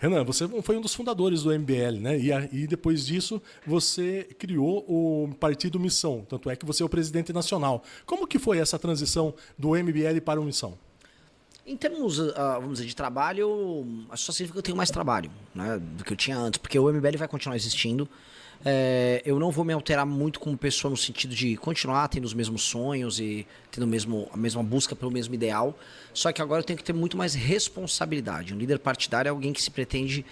Renan, você foi um dos fundadores do MBL, né? E depois disso você criou o Partido Missão. Tanto é que você é o presidente nacional. Como que foi essa transição do MBL para o Missão? Em termos, vamos dizer, de trabalho, só significa que eu tenho mais trabalho, né, do que eu tinha antes, porque o MBL vai continuar existindo. Eu não vou me alterar muito como pessoa no sentido de continuar tendo os mesmos sonhos e tendo a mesma busca pelo mesmo ideal, só que agora eu tenho que ter muito mais responsabilidade. Um líder partidário é alguém que se pretende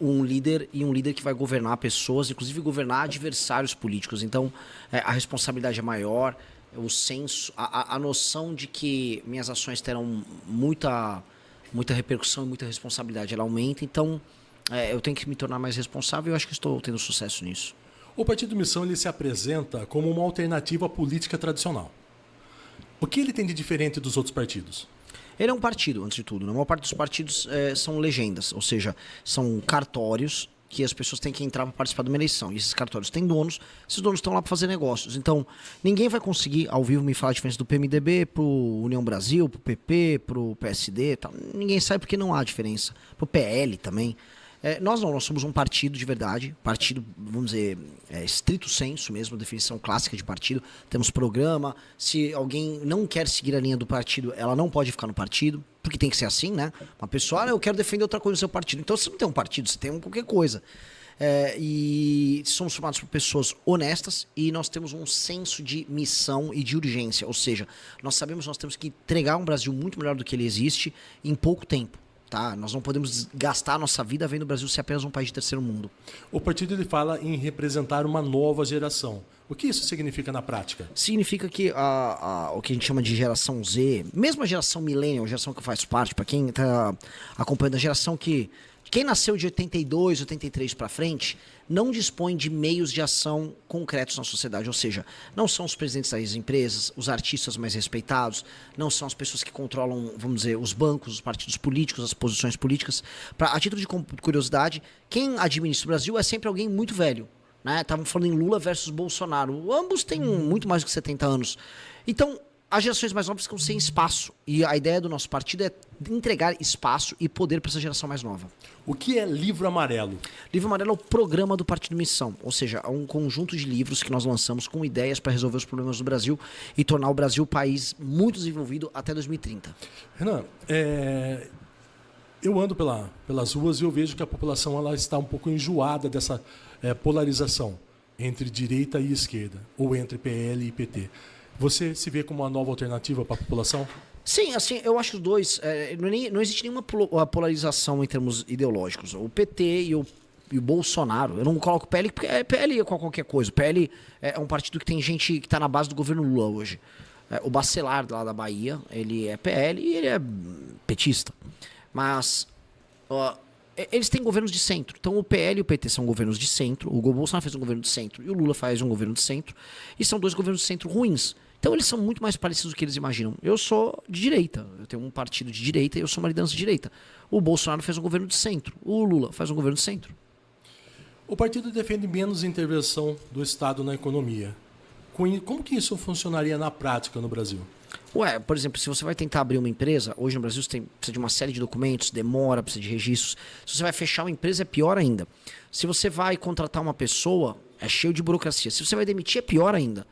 um líder que vai governar pessoas, inclusive governar adversários políticos. Então, a responsabilidade é maior, o senso, a noção de que minhas ações terão muita repercussão e muita responsabilidade, ela aumenta. Então, eu tenho que me tornar mais responsável e eu acho que estou tendo sucesso nisso. O Partido Missão ele se apresenta como uma alternativa à política tradicional. O que ele tem de diferente dos outros partidos? Ele é um partido, antes de tudo. A maior parte dos partidos são legendas, ou seja, são cartórios que as pessoas têm que entrar para participar de uma eleição. E esses cartórios têm donos, esses donos estão lá para fazer negócios. Então, ninguém vai conseguir, ao vivo, me falar a diferença do PMDB pro União Brasil, pro PP, pro PSD, tal. Ninguém sabe porque não há diferença. Pro PL também. Nós somos um partido de verdade, partido, vamos dizer, estrito senso mesmo, definição clássica de partido. Temos programa, se alguém não quer seguir a linha do partido, ela não pode ficar no partido, porque tem que ser assim, né? Uma pessoa, eu quero defender outra coisa no seu partido. Então você não tem um partido, você tem qualquer coisa. E somos formados por pessoas honestas e nós temos um senso de missão e de urgência, ou seja, nós sabemos que nós temos que entregar um Brasil muito melhor do que ele existe em pouco tempo. Tá? Nós não podemos gastar a nossa vida vendo o Brasil ser apenas um país de terceiro mundo. O partido ele fala em representar uma nova geração. O que isso significa na prática? Significa que o que a gente chama de geração Z, mesmo a geração millennial, a geração que faz parte, para quem está acompanhando, a geração que... Quem nasceu de 82, 83 para frente, não dispõe de meios de ação concretos na sociedade. Ou seja, não são os presidentes das empresas, os artistas mais respeitados, não são as pessoas que controlam, vamos dizer, os bancos, os partidos políticos, as posições políticas. A título de curiosidade, quem administra o Brasil é sempre alguém muito velho. Estavam falando em Lula versus Bolsonaro. Ambos têm muito mais do que 70 anos. Então, as gerações mais novas ficam sem espaço. E a ideia do nosso partido é entregar espaço e poder para essa geração mais nova. O que é Livro Amarelo? Livro Amarelo é o programa do Partido Missão. Ou seja, é um conjunto de livros que nós lançamos com ideias para resolver os problemas do Brasil e tornar o Brasil um país muito desenvolvido até 2030. Renan, eu ando pelas ruas e eu vejo que a população ela está um pouco enjoada dessa polarização entre direita e esquerda, ou entre PL e PT. Você se vê como uma nova alternativa para a população? Sim, assim, eu acho que os dois... não existe nenhuma polarização em termos ideológicos. O PT e o Bolsonaro, eu não coloco PL porque PL é qualquer coisa. O PL é um partido que tem gente que está na base do governo Lula hoje. O Bacelar, lá da Bahia, ele é PL e ele é petista. Mas eles têm governos de centro. Então o PL e o PT são governos de centro. O Bolsonaro fez um governo de centro e o Lula faz um governo de centro. E são dois governos de centro ruins. Então eles são muito mais parecidos do que eles imaginam. Eu sou de direita, eu tenho um partido de direita e eu sou uma liderança de direita. O Bolsonaro fez um governo de centro, o Lula faz um governo de centro. O partido defende menos intervenção do Estado na economia. Como que isso funcionaria na prática no Brasil? Por exemplo, se você vai tentar abrir uma empresa, hoje no Brasil você precisa de uma série de documentos, demora, precisa de registros. Se você vai fechar uma empresa é pior ainda. Se você vai contratar uma pessoa, é cheio de burocracia. Se você vai demitir é pior ainda.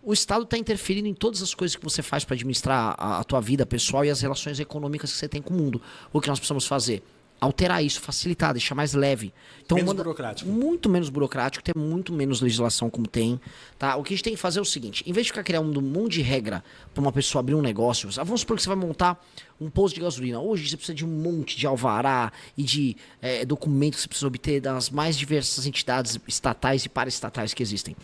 O Estado está interferindo em todas as coisas que você faz para administrar a tua vida pessoal e as relações econômicas que você tem com o mundo. O que nós precisamos fazer? Alterar isso, facilitar, deixar mais leve. Então, menos burocrático. Muito menos burocrático, ter muito menos legislação como tem. Tá? O que a gente tem que fazer é o seguinte, em vez de ficar criando um monte de regra para uma pessoa abrir um negócio, vamos supor que você vai montar um posto de gasolina. Hoje você precisa de um monte de alvará e de documentos que você precisa obter das mais diversas entidades estatais e paraestatais que existem.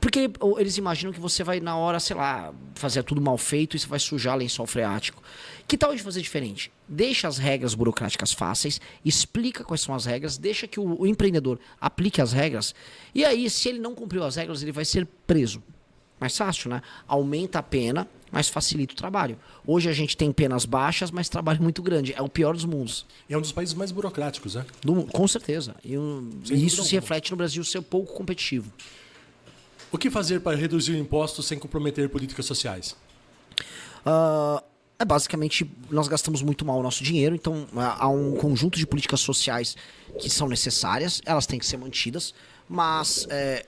Porque eles imaginam que você vai, na hora, sei lá, fazer tudo mal feito e você vai sujar lençol freático. Que tal a gente fazer diferente? Deixa as regras burocráticas fáceis, explica quais são as regras, deixa que o empreendedor aplique as regras, e aí, se ele não cumpriu as regras, ele vai ser preso. Mais fácil, né? Aumenta a pena, mas facilita o trabalho. Hoje a gente tem penas baixas, mas trabalho muito grande. É o pior dos mundos. É um dos países mais burocráticos, né? Com certeza. E isso se reflete no Brasil ser pouco competitivo. O que fazer para reduzir impostos sem comprometer políticas sociais? Basicamente, nós gastamos muito mal o nosso dinheiro, então há um conjunto de políticas sociais que são necessárias, elas têm que ser mantidas, mas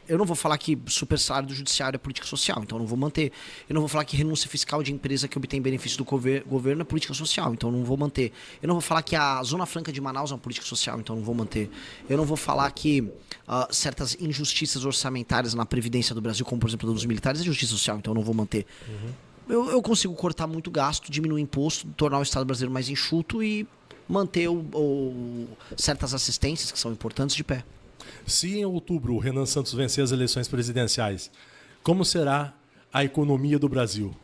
eu não vou falar que super salário do judiciário é política social, então eu não vou manter. Eu não vou falar que renúncia fiscal de empresa que obtém benefício do governo é política social, então eu não vou manter. Eu não vou falar que a Zona Franca de Manaus é uma política social, então eu não vou manter. Eu não vou falar que certas injustiças orçamentárias na Previdência do Brasil, como por exemplo a dos militares, é justiça social, então eu não vou manter. Eu consigo cortar muito gasto, diminuir imposto, tornar o Estado brasileiro mais enxuto e manter certas assistências que são importantes de pé. Se em outubro o Renan Santos vencer as eleições presidenciais, como será a economia do Brasil?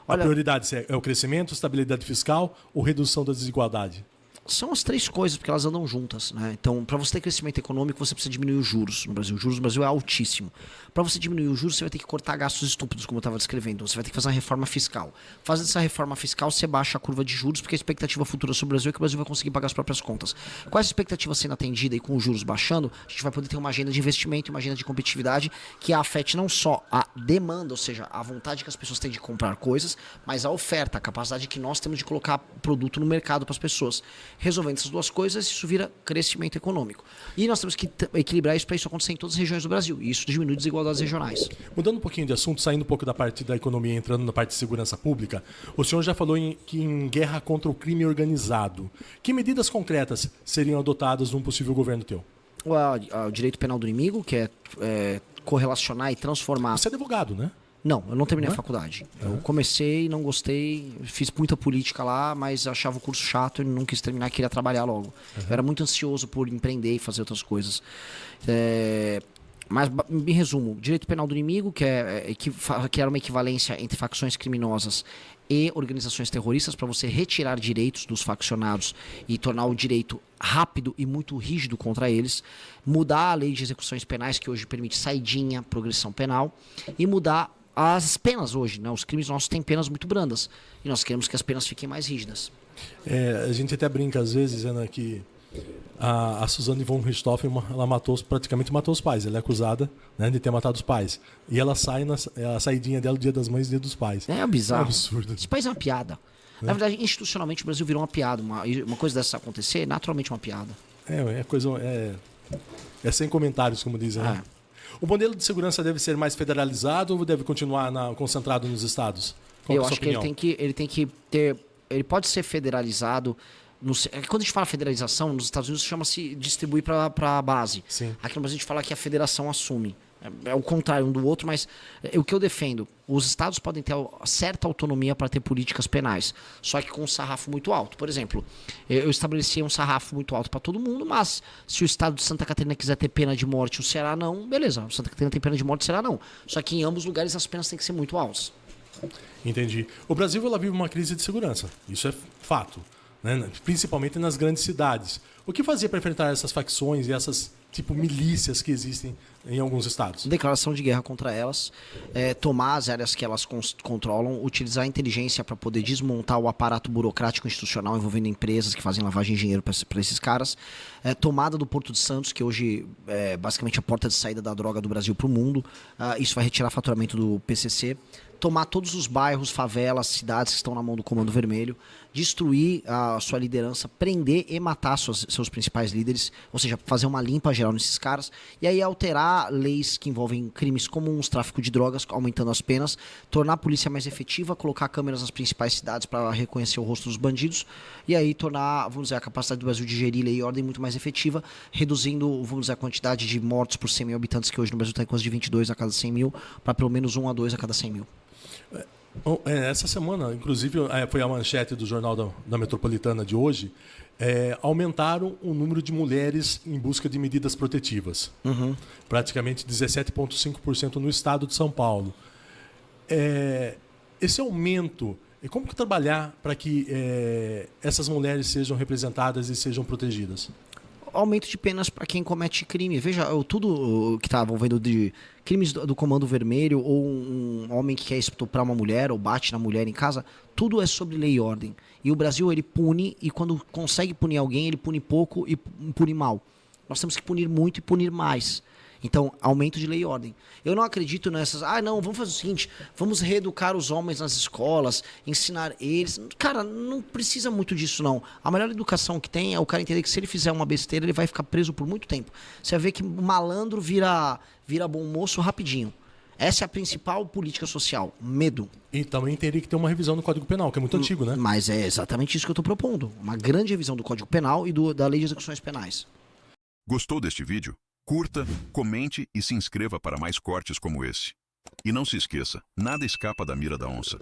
Olha, a prioridade é o crescimento, estabilidade fiscal ou redução da desigualdade? São as três coisas, porque elas andam juntas, né? Então, para você ter crescimento econômico, você precisa diminuir os juros no Brasil. Os juros no Brasil é altíssimo. Para você diminuir os juros, você vai ter que cortar gastos estúpidos, como eu estava descrevendo. Você vai ter que fazer uma reforma fiscal. Fazendo essa reforma fiscal, você baixa a curva de juros, porque a expectativa futura sobre o Brasil é que o Brasil vai conseguir pagar as próprias contas. Com essa expectativa sendo atendida e com os juros baixando, a gente vai poder ter uma agenda de investimento, uma agenda de competitividade que afete não só a demanda, ou seja, a vontade que as pessoas têm de comprar coisas, mas a oferta, a capacidade que nós temos de colocar produto no mercado para as pessoas. Resolvendo essas duas coisas, isso vira crescimento econômico. E nós temos que equilibrar isso para isso acontecer em todas as regiões do Brasil. E isso diminui desigualdades regionais. Mudando um pouquinho de assunto, saindo um pouco da parte da economia, entrando na parte de segurança pública, o senhor já falou que em guerra contra o crime organizado. Que medidas concretas seriam adotadas num possível governo teu? O direito penal do inimigo, que é correlacionar e transformar... Você é advogado, né? Não, eu não terminei a faculdade. Eu comecei, não gostei, fiz muita política lá, mas achava o curso chato e não quis terminar, queria trabalhar logo. Eu era muito ansioso por empreender e fazer outras coisas. Mas, em resumo, direito penal do inimigo, que era uma equivalência entre facções criminosas e organizações terroristas, para você retirar direitos dos faccionados e tornar o direito rápido e muito rígido contra eles, mudar a lei de execuções penais, que hoje permite saidinha, progressão penal, e mudar as penas hoje, né? Os crimes nossos têm penas muito brandas e nós queremos que as penas fiquem mais rígidas. A gente até brinca às vezes, dizendo que a Suzane von Richthofen, ela praticamente matou os pais. Ela é acusada, né, de ter matado os pais. E ela sai a saidinha dela, Dia das Mães e Dia dos Pais. É bizarro. É absurdo. Esse país é uma piada. Na verdade, institucionalmente, o Brasil virou uma piada. Uma coisa dessa acontecer é naturalmente uma piada. É sem comentários, como dizem. Né? O modelo de segurança deve ser mais federalizado ou deve continuar concentrado nos estados? Eu acho que ele tem que ter... Ele pode ser federalizado... Quando a gente fala federalização, nos Estados Unidos chama-se distribuir para a base. Sim. Aqui no Brasil a gente fala que a federação assume. É o contrário um do outro, mas o que eu defendo, os estados podem ter certa autonomia para ter políticas penais, só que com um sarrafo muito alto. Por exemplo, eu estabeleci um sarrafo muito alto para todo mundo, mas se o estado de Santa Catarina quiser ter pena de morte e o Ceará não, beleza, o Santa Catarina tem pena de morte e o Ceará não. Só que em ambos lugares as penas têm que ser muito altas. Entendi. O Brasil ela vive uma crise de segurança, isso é fato, né? Principalmente nas grandes cidades. O que fazer para enfrentar essas facções e essas milícias que existem em alguns estados? Declaração de guerra contra elas, tomar as áreas que elas controlam, utilizar a inteligência para poder desmontar o aparato burocrático institucional envolvendo empresas que fazem lavagem de dinheiro para esses caras, tomada do Porto de Santos, que hoje é basicamente a porta de saída da droga do Brasil para o mundo, isso vai retirar faturamento do PCC, tomar todos os bairros, favelas, cidades que estão na mão do Comando Vermelho, destruir a sua liderança, prender e matar seus principais líderes, ou seja, fazer uma limpa geral nesses caras, e aí alterar leis que envolvem crimes comuns, tráfico de drogas, aumentando as penas, tornar a polícia mais efetiva, colocar câmeras nas principais cidades para reconhecer o rosto dos bandidos, e aí tornar, vamos dizer, a capacidade do Brasil de gerir lei e ordem muito mais efetiva, reduzindo, vamos dizer, a quantidade de mortos por 100 mil habitantes, que hoje no Brasil está em coisa de 22 a cada 100 mil, para pelo menos 1 a 2 a cada 100 mil. Essa semana, inclusive, foi a manchete do Jornal da Metropolitana de hoje, aumentaram o número de mulheres em busca de medidas protetivas. Praticamente 17,5% no estado de São Paulo. Esse aumento, como que trabalhar para que essas mulheres sejam representadas e sejam protegidas? Aumento de penas para quem comete crime. Veja, tudo que está envolvendo de crimes do Comando Vermelho ou um homem que quer estuprar uma mulher ou bate na mulher em casa, tudo é sobre lei e ordem. E o Brasil, ele pune, e quando consegue punir alguém, ele pune pouco e pune mal. Nós temos que punir muito e punir mais. Então, aumento de lei e ordem. Eu não acredito nessas... não, vamos fazer o seguinte, vamos reeducar os homens nas escolas, ensinar eles... Cara, não precisa muito disso, não. A melhor educação que tem é o cara entender que se ele fizer uma besteira, ele vai ficar preso por muito tempo. Você vai ver que o malandro vira bom moço rapidinho. Essa é a principal política social, medo. E também teria que ter uma revisão do Código Penal, que é muito antigo, né? Mas é exatamente isso que eu estou propondo. Uma grande revisão do Código Penal e da Lei de Execuções Penais. Gostou deste vídeo? Curta, comente e se inscreva para mais cortes como esse. E não se esqueça, nada escapa da mira da onça.